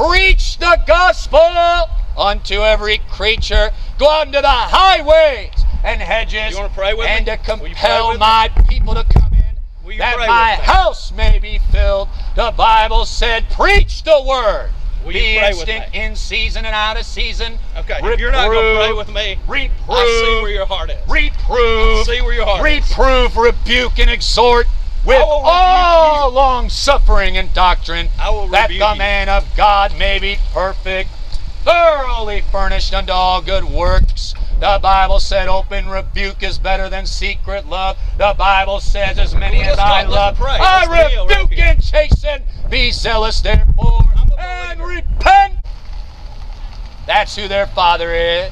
preach the gospel unto every creature. Go out into the highways and hedges, and to compel my people to come in, that my house may be filled. The Bible said, preach the word. Be instant in season and out of season. Okay, if you're not going to pray with me, I see where your heart is. Reprove, see where your heart is. Reprove, rebuke, and exhort with all long suffering and doctrine, that the man of God may be perfect, thoroughly furnished unto all good works. The Bible said open rebuke is better than secret love. The Bible says as many as I love, I rebuke and chasten. Be zealous therefore and repent. That's who their father is.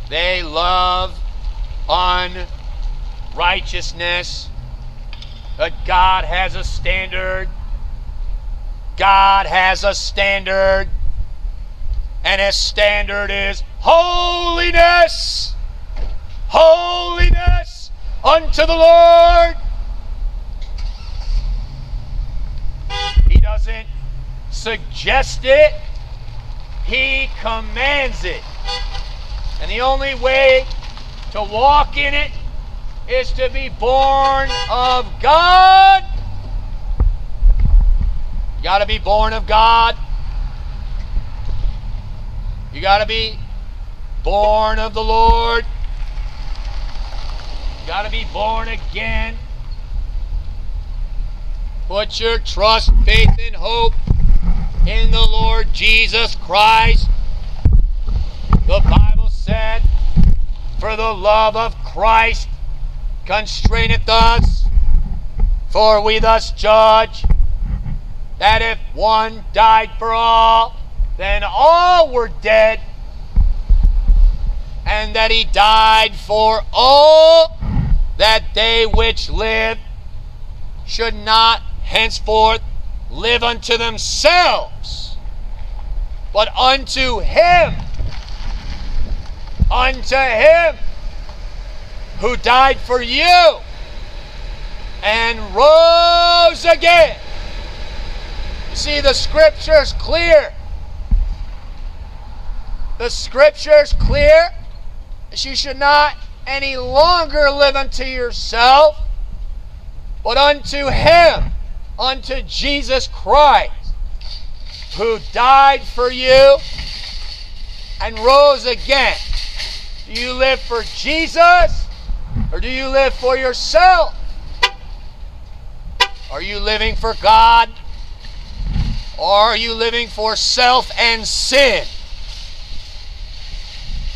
They love unrighteousness, but God has a standard. God has a standard, and his standard is holiness. Holiness unto the Lord. He doesn't suggest it, he commands it. And the only way to walk in it is to be born of God. You got to be born of God. You got to be born of the Lord. You got to be born again. Put your trust, faith, and hope in the Lord Jesus Christ. The Bible said, for the love of Christ constraineth us, for we thus judge that if one died for all, then all were dead, and that he died for all, that they which live should not henceforth live unto themselves, but unto him who died for you and rose again. You see, the Scripture's clear. The Scripture's clear that you should not any longer live unto yourself, but unto him, unto Jesus Christ, who died for you and rose again. Do you live for Jesus, or do you live for yourself? Are you living for God, or are you living for self and sin?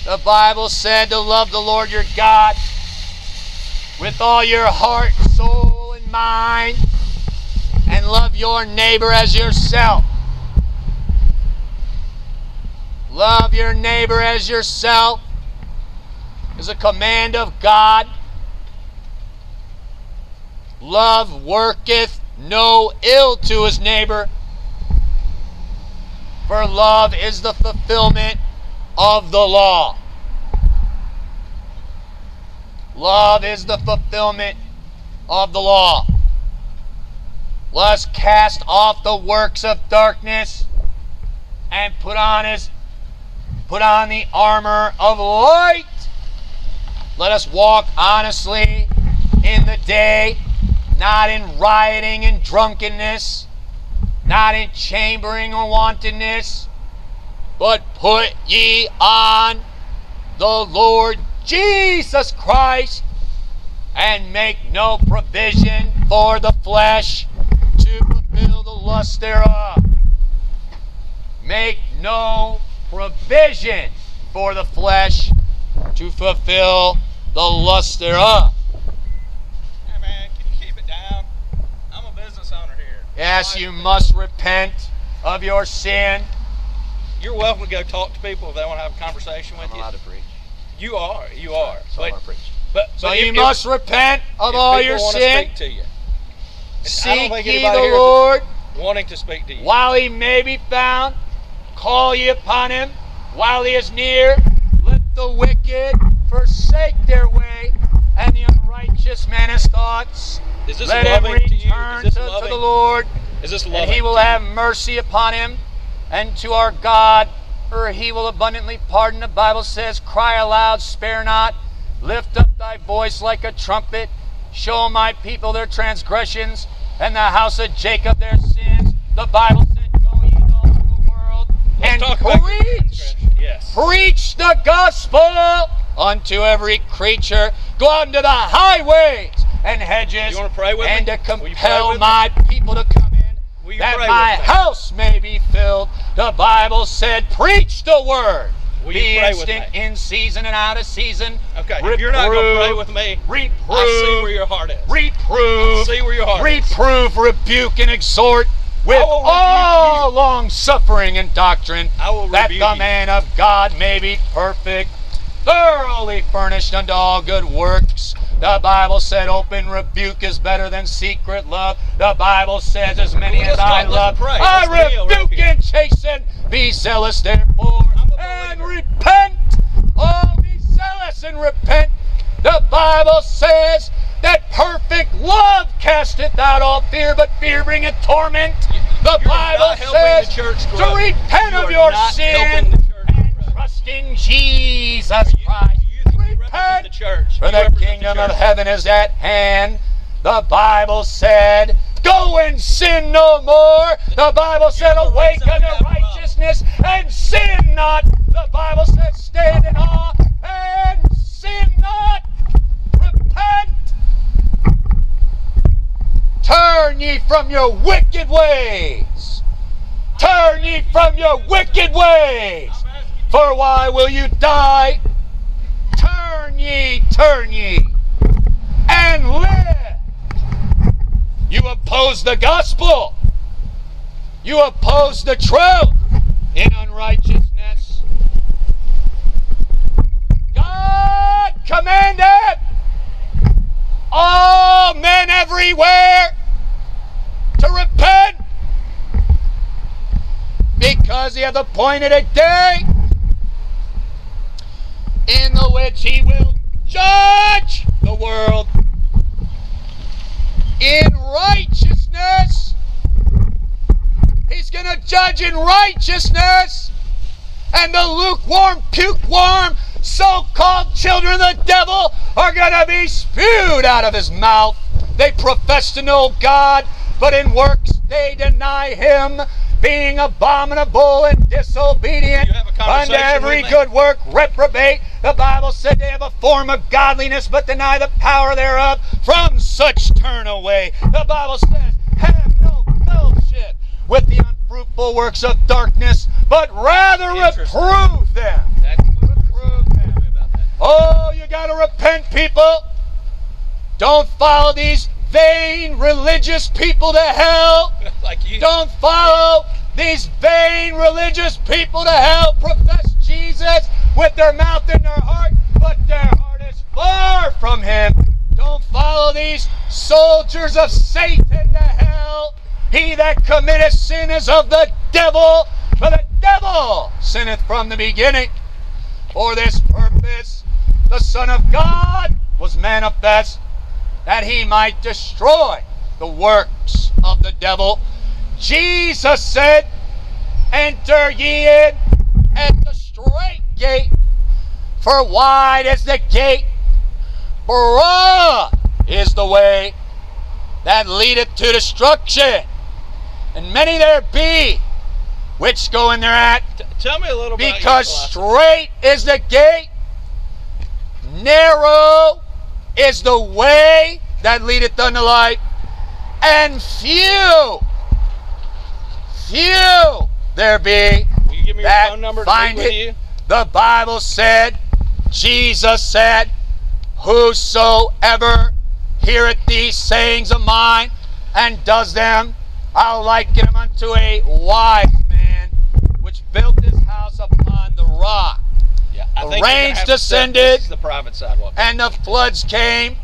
The Bible said to love the Lord your God with all your heart, soul, and mind, and love your neighbor as yourself. Love your neighbor as yourself is a command of God. Love worketh no ill to his neighbor, for love is the fulfillment of the law. Love is the fulfillment of the law. Let us cast off the works of darkness and put on the armor of light. Let us walk honestly in the day, not in rioting and drunkenness, not in chambering or wantonness, but put ye on the Lord Jesus Christ, and make no provision for the flesh to fulfill the lust thereof. Make no provision for the flesh to fulfill the lust thereof. Hey man, can you keep it down? I'm a business owner here. Yes, you must repent of your sin. You're welcome to go talk to people if they want to have a conversation with you. I'm allowed to preach. You are. So I want to preach. But you must repent of all your sin. Speak to you. Seek ye the Lord wanting to speak to you while he may be found. Call ye upon him while he is near. Let the wicked forsake their way, and the unrighteous man his thoughts. Let him return to the Lord, Is this and loving? he will have mercy upon him, and to our God, for he will abundantly pardon. The Bible says, cry aloud, spare not, lift up thy voice like a trumpet, show my people their transgressions, and the house of Jacob their sins. The Bible said, go ye into all the world, and preach. Yes. Preach the gospel unto every creature. Go out into the highways and hedges, You want to pray with and me? to Will you pray compel with me? my people to come in, Will you that pray my with me? house may be filled. The Bible said, preach the word. Will Be you pray with instant me? in season and out of season. Okay, if you're not going to pray with me, I see where your heart is. Reprove. I see where your heart is. Reprove, rebuke, and exhort with I will rebuke all you. long suffering and doctrine, I will that rebuke the you. man of God may be perfect, thoroughly furnished unto all good works. The Bible said open rebuke is better than secret love. The Bible says as many as I love, I rebuke and chasten. Be zealous therefore and repent. Oh, be zealous and repent. The Bible says that perfect love casteth out all fear, but fear bringeth torment. The Bible says to repent of your sin and trust in Jesus Christ. Repent, for the kingdom of heaven is at hand. The Bible said, go and sin no more. The Bible said, awake unto righteousness and sin not. The Bible said, stand in awe and sin not. Repent. Turn ye from your wicked ways. Turn ye from your wicked ways. For why will you die? Turn ye, and live. You oppose the gospel. You oppose the truth in unrighteousness. God commanded all men everywhere to repent, because he hath appointed a day in the which he will judge the world in righteousness. He's going to judge in righteousness. And the lukewarm, pukewarm, so-called children of the devil are going to be spewed out of his mouth. They profess to know God, but in works they deny him, being abominable and disobedient unto every good work, reprobate. The Bible said they have a form of godliness, but deny the power thereof. From such turn away. The Bible says, have no fellowship with the unfruitful works of darkness, but rather reprove them. Oh, you got to repent, people. Don't follow these vain religious people to hell. Like you. Don't follow these vain religious people to hell. Profess Jesus with their mouth and their heart, but their heart is far from him. Don't follow these soldiers of Satan to hell. He that committeth sin is of the devil, for the devil sinneth from the beginning. For this purpose the Son of God was manifest, that he might destroy the works of the devil. Jesus said, enter ye in at the strait gate, for wide is the gate, broad is the way that leadeth to destruction, and many there be which go in thereat. Tell me a little bit. Because strait is the gate, narrow is the way that leadeth unto life, and few there be Will you give me your that phone number to find meet with it. you? The Bible said, Jesus said, whosoever heareth these sayings of mine and does them, I'll liken him unto a wise man which built his house upon the rock. Yeah, I The think you're gonna rains have to set descended, this is the private sidewalk. and the floods came,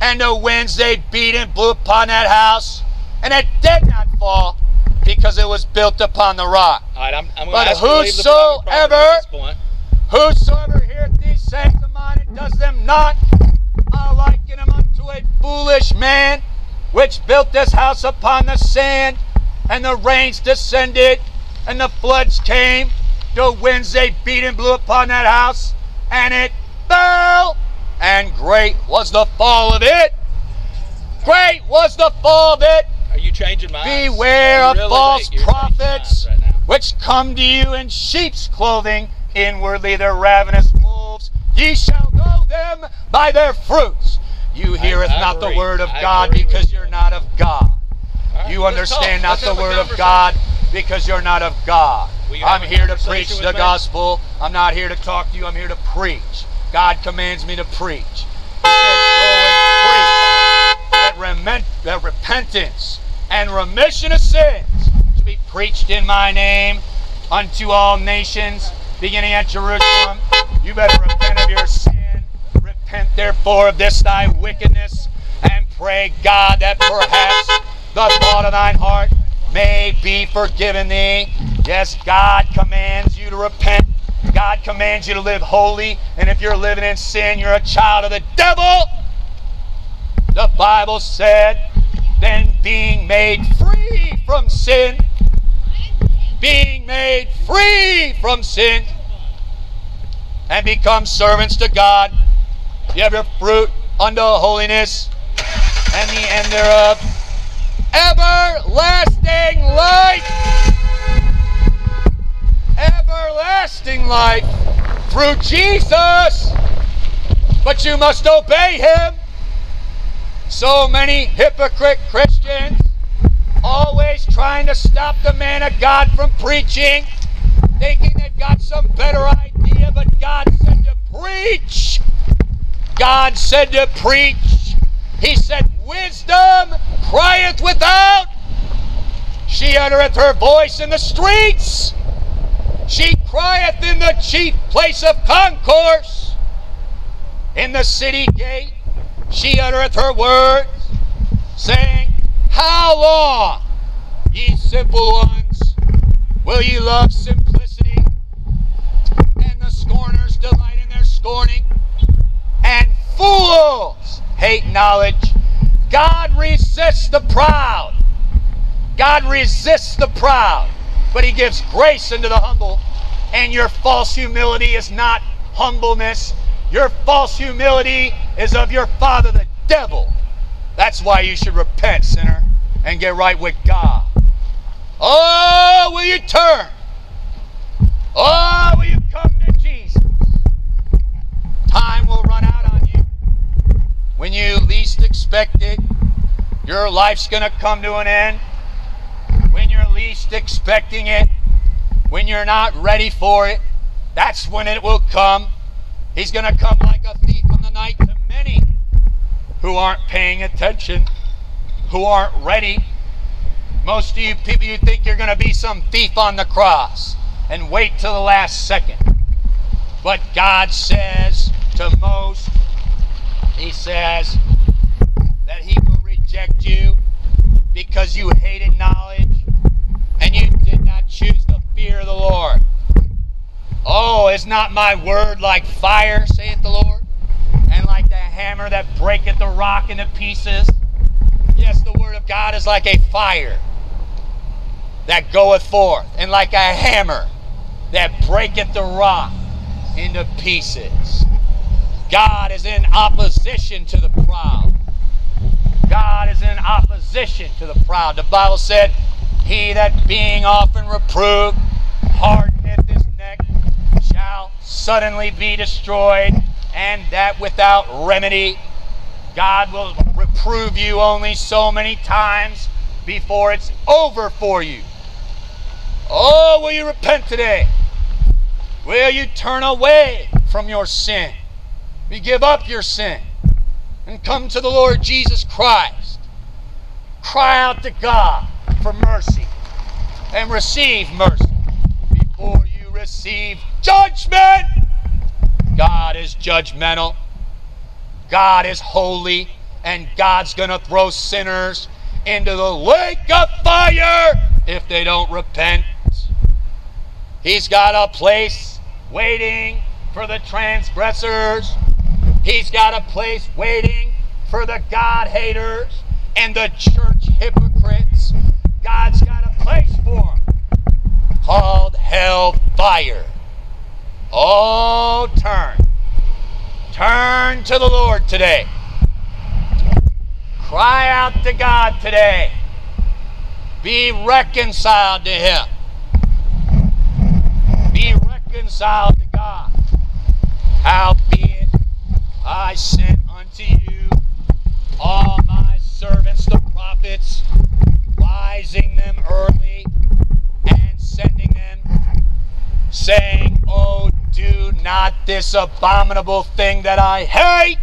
and the winds they beat and blew upon that house, and it did not fall, because it was built upon the rock. All right, I'm going to But ask you to leave the private property at this point. whosoever heareth these sayings of mine and does them not, I'll liken him unto a foolish man which built this house upon the sand. and the rains descended, and the floods came. The winds they beat and blew upon that house, and it fell, and great was the fall of it. Great was the fall of it. Are you changing minds? Beware of Really false late. You're prophets, changing minds right now. which come to you in sheep's clothing, inwardly they're ravenous wolves. Ye shall know them by their fruits. You heareth I not the agree. word of I God agree because with you. you're not of God. All right, You let's understand talk. not Let's the have a word of conversation. God because you're not of God. Will you have I'm a here to conversation preach with the me? gospel. I'm not here to talk to you. I'm here to preach. God commands me to preach. He said, go and preach. That repentance and remission of sins should be preached in my name unto all nations, beginning at Jerusalem. You better repent of your sin. Repent therefore of this thy wickedness, and pray God that perhaps the thought of thine heart may be forgiven thee. Yes, God commands you to repent. God commands you to live holy. And if you're living in sin, you're a child of the devil. The Bible said, then being made free from sin, and become servants to God, you have your fruit unto holiness, and the end thereof, everlasting life. Everlasting life through Jesus. But you must obey him. So many hypocrite Christians always trying to stop the man of God from preaching, thinking they've got some better idea, but God said to preach. God said to preach. He said, wisdom crieth without. She uttereth her voice in the streets. She crieth in the chief place of concourse. In the city gate she uttereth her words, saying, how long, ye simple ones, will ye love simplicity? And the scorners delight in their scorning, and fools hate knowledge. God resists the proud. God resists the proud, but he gives grace unto the humble. And your false humility is not humbleness. Your false humility is of your father, the devil. That's why you should repent, sinner, and get right with God. Oh, will you turn? Oh, will you come to Jesus? Time will run out on you. When you least expect it, your life's going to come to an end. When you're least expecting it, when you're not ready for it, that's when it will come. He's going to come like a thief in the night to many who aren't paying attention, who aren't ready. Most of you people, you think you're going to be some thief on the cross and wait till the last second. But God says to most, he says that he will reject you because you hated knowledge and you did not choose the fear of the Lord. Oh, is not my word like fire, saith the Lord, and like the hammer that breaketh the rock into pieces? Yes, the word of God is like a fire that goeth forth, and like a hammer that breaketh the rock into pieces. God is in opposition to the proud. God is in opposition to the proud. The Bible said, he that being often reproved hardeneth his neck shall suddenly be destroyed, and that without remedy. God will reprove you only so many times before it's over for you. Oh, will you repent today? Will you turn away from your sin? Will you give up your sin and come to the Lord Jesus Christ? Cry out to God for mercy and receive mercy before you receive judgment. God is judgmental. God is holy, and God's going to throw sinners into the lake of fire if they don't repent. He's got a place waiting for the transgressors. He's got a place waiting for the God haters and the church hypocrites. God's got a hell fire. Oh, turn. Turn to the Lord today. Cry out to God today. Be reconciled to Him. Be reconciled to God. Howbeit I sent unto you all my servants the prophets, rising them early and sending them, saying, oh, do not this abominable thing that I hate.